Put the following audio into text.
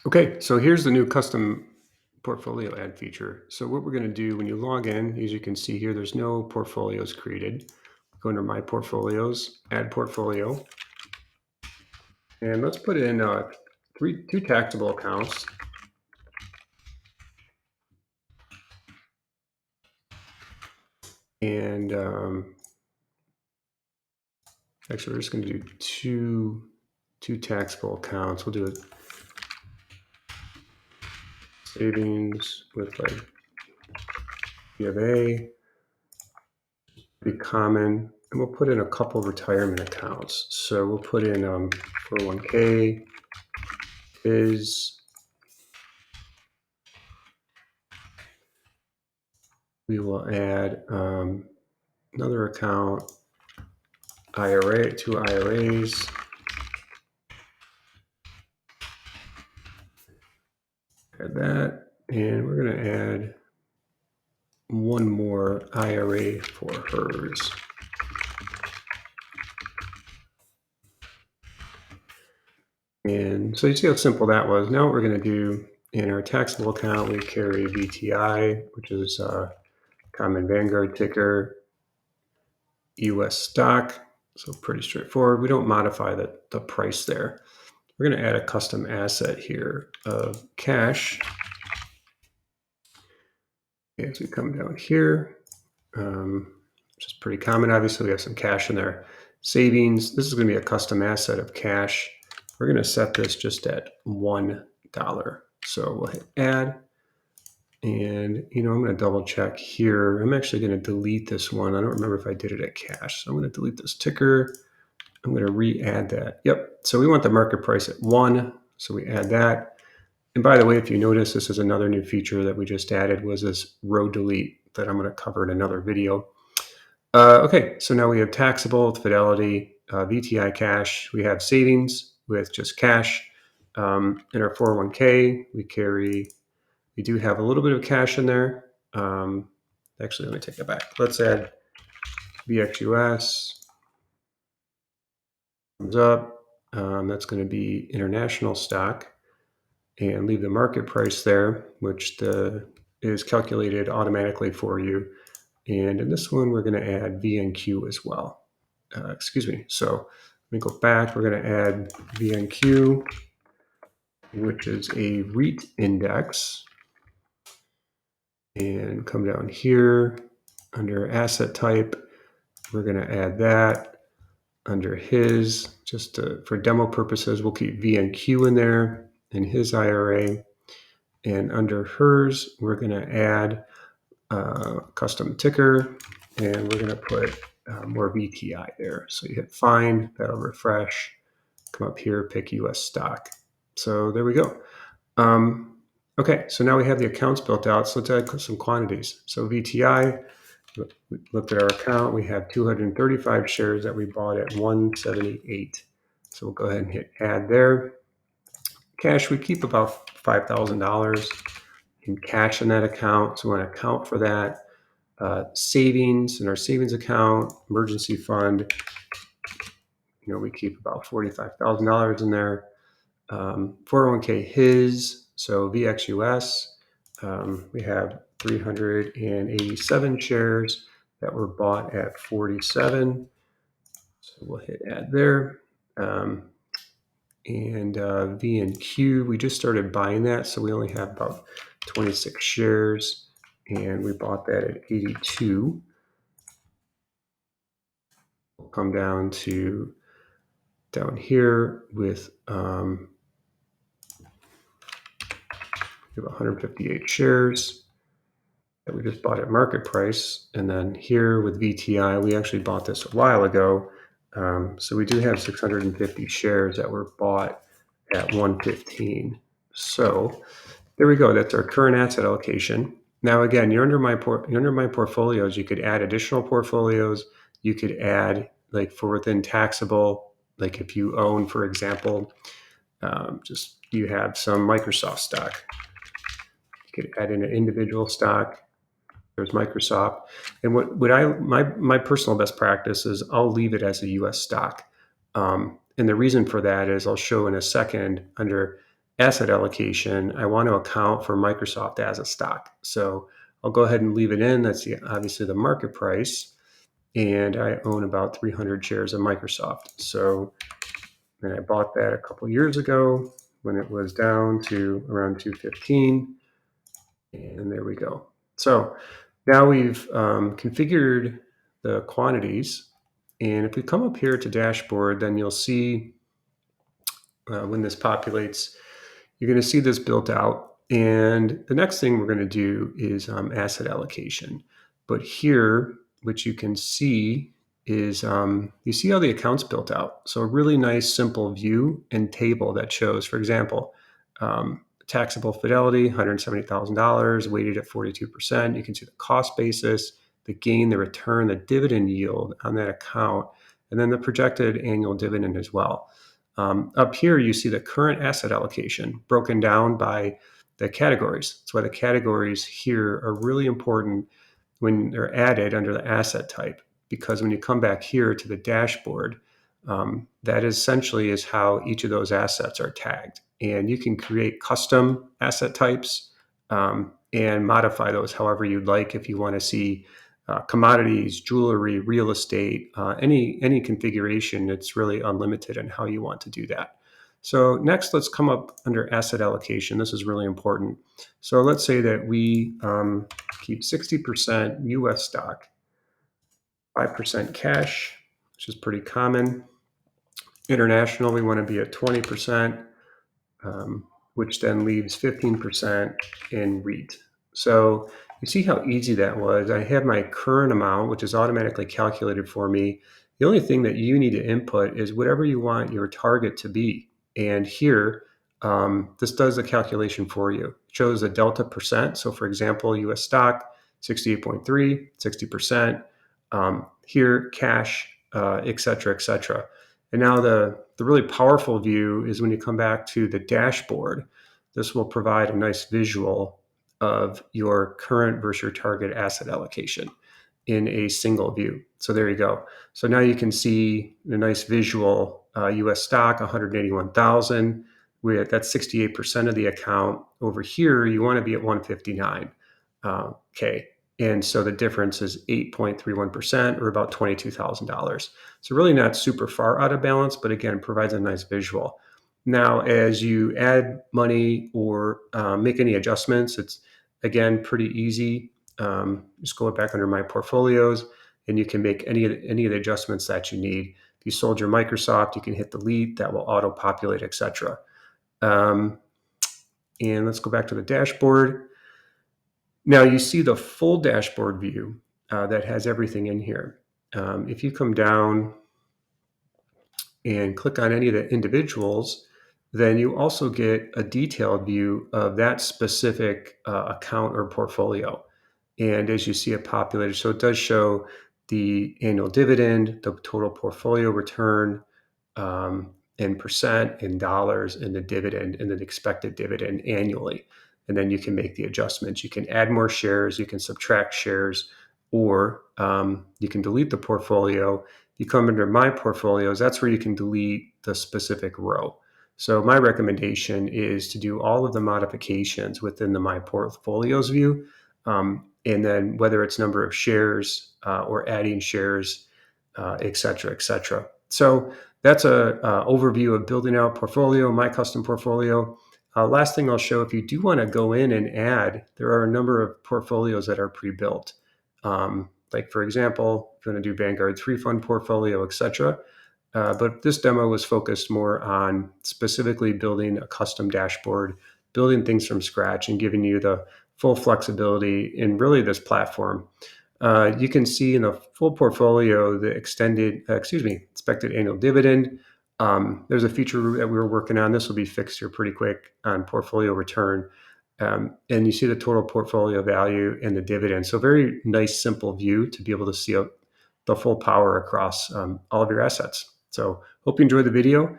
Okay, so here's the new custom portfolio add feature. So what we're going to do when you log in, as you can see here, there's no portfolios created. Go under My Portfolios, Add Portfolio, and let's put in two taxable accounts. And actually, we're just going to do two taxable accounts. We'll do a savings with like B of A, be common, and we'll put in a couple retirement accounts. So we'll put in 401k is we will add another account, IRA, two IRAs. Add that, and we're going to add one more IRA for hers. And so you see how simple that was. Now what we're going to do in our taxable account, we carry VTI, which is common Vanguard ticker, US stock. So pretty straightforward. We don't modify the price there. We're going to add a custom asset here of cash. As we come down here, which is pretty common. Obviously, we have some cash in there. Savings, this is going to be a custom asset of cash. We're going to set this just at $1. So we'll hit add. And, I'm going to double check here. I'm actually going to delete this one. I don't remember if I did it at cash. So I'm going to delete this ticker. I'm going to re-add that. Yep. So we want the market price at 1. So we add that. And by the way, if you notice, this is another new feature that we just added was this row delete that I'm going to cover in another video. Okay, so now we have taxable with Fidelity, VTI cash. We have savings with just cash. In our 401k, we do have a little bit of cash in there. Actually, let me take it back. Let's add VXUS. Comes up. That's going to be international stock. And leave the market price there, which is calculated automatically for you. And in this one, we're going to add VNQ as well. So let me go back. We're going to add VNQ, which is a REIT index. And come down here under asset type. We're going to add that. Under his, just for demo purposes, we'll keep VNQ in there in his IRA. And under hers, we're going to add custom ticker, and we're going to put more VTI there. So you hit find, that'll refresh, come up here, pick US stock. So there we go. Okay, so now we have the accounts built out. So let's add some quantities. So VTI, we looked at our account. We have 235 shares that we bought at 178. So we'll go ahead and hit add there. Cash, we keep about $5,000 in cash in that account. So we want to account for that. Savings in our savings account, emergency fund, we keep about $45,000 in there. 401k his, so VXUS, we have 387 shares that were bought at 47. So we'll hit add there. And VNQ, we just started buying that, so we only have about 26 shares, and we bought that at 82. We'll come down here with we have 158 shares that we just bought at market price, and then here with VTI, we actually bought this a while ago. So we do have 650 shares that were bought at 115. So there we go. That's our current asset allocation. Now, again, you're under my portfolios. You could add additional portfolios. You could add like for within taxable, like if you own, for example, just you have some Microsoft stock. You could add in an individual stock. There's Microsoft. And my personal best practice is I'll leave it as a U.S. stock. And the reason for that is I'll show in a second under asset allocation, I want to account for Microsoft as a stock. So I'll go ahead and leave it in. That's obviously the market price. And I own about 300 shares of Microsoft. So and I bought that a couple years ago when it was down to around 215. And there we go. So now we've configured the quantities. And if we come up here to dashboard, then you'll see when this populates, you're going to see this built out. And the next thing we're going to do is asset allocation. But here, what you can see is you see how the account's built out. So a really nice simple view and table that shows, for example, taxable fidelity, $170,000, weighted at 42%. You can see the cost basis, the gain, the return, the dividend yield on that account, and then the projected annual dividend as well. Up here, you see the current asset allocation broken down by the categories. That's why the categories here are really important when they're added under the asset type, because when you come back here to the dashboard, that essentially is how each of those assets are tagged. And you can create custom asset types and modify those however you'd like. If you want to see commodities, jewelry, real estate, any configuration, it's really unlimited in how you want to do that. So next, let's come up under asset allocation. This is really important. So let's say that we keep 60% US stock, 5% cash, which is pretty common. International, we want to be at 20%, which then leaves 15% in REIT. So you see how easy that was. I have my current amount, which is automatically calculated for me. The only thing that you need to input is whatever you want your target to be. And here, this does the calculation for you. It shows a delta percent. So for example, US stock, 68.3, 60%. Here, cash, et cetera, et cetera. And now the really powerful view is when you come back to the dashboard. This will provide a nice visual of your current versus your target asset allocation in a single view. So there you go. So now you can see a nice visual US stock, 181,000. That's 68% of the account. Over here, you want to be at 159. Okay. And so the difference is 8.31% or about $22,000. So really not super far out of balance, but again, provides a nice visual. Now, as you add money or make any adjustments, it's again pretty easy. Just go back under my portfolios, and you can make any of the adjustments that you need. If you sold your Microsoft, you can hit delete. That will auto-populate, etc. And let's go back to the dashboard. Now you see the full dashboard view that has everything in here. If you come down and click on any of the individuals, then you also get a detailed view of that specific account or portfolio. And as you see it populated, so it does show the annual dividend, the total portfolio return, in percent, in dollars, and the dividend, and the expected dividend annually. And then you can make the adjustments. You can add more shares, you can subtract shares, or you can delete the portfolio. You come under my portfolios, that's where you can delete the specific row. So my recommendation is to do all of the modifications within the My Portfolios view. And then whether it's number of shares or adding shares, et cetera, et cetera. So that's a overview of building out portfolio, my custom portfolio. Last thing I'll show, if you do want to go in and add, there are a number of portfolios that are pre-built. Like for example, if you want to do Vanguard 3 fund portfolio, et cetera. But this demo was focused more on specifically building a custom dashboard, building things from scratch, and giving you the full flexibility in really this platform. You can see in the full portfolio the expected annual dividend. There's a feature that we were working on. This will be fixed here pretty quick on portfolio return. And you see the total portfolio value and the dividend. So very nice, simple view to be able to see the full power across all of your assets. So hope you enjoyed the video.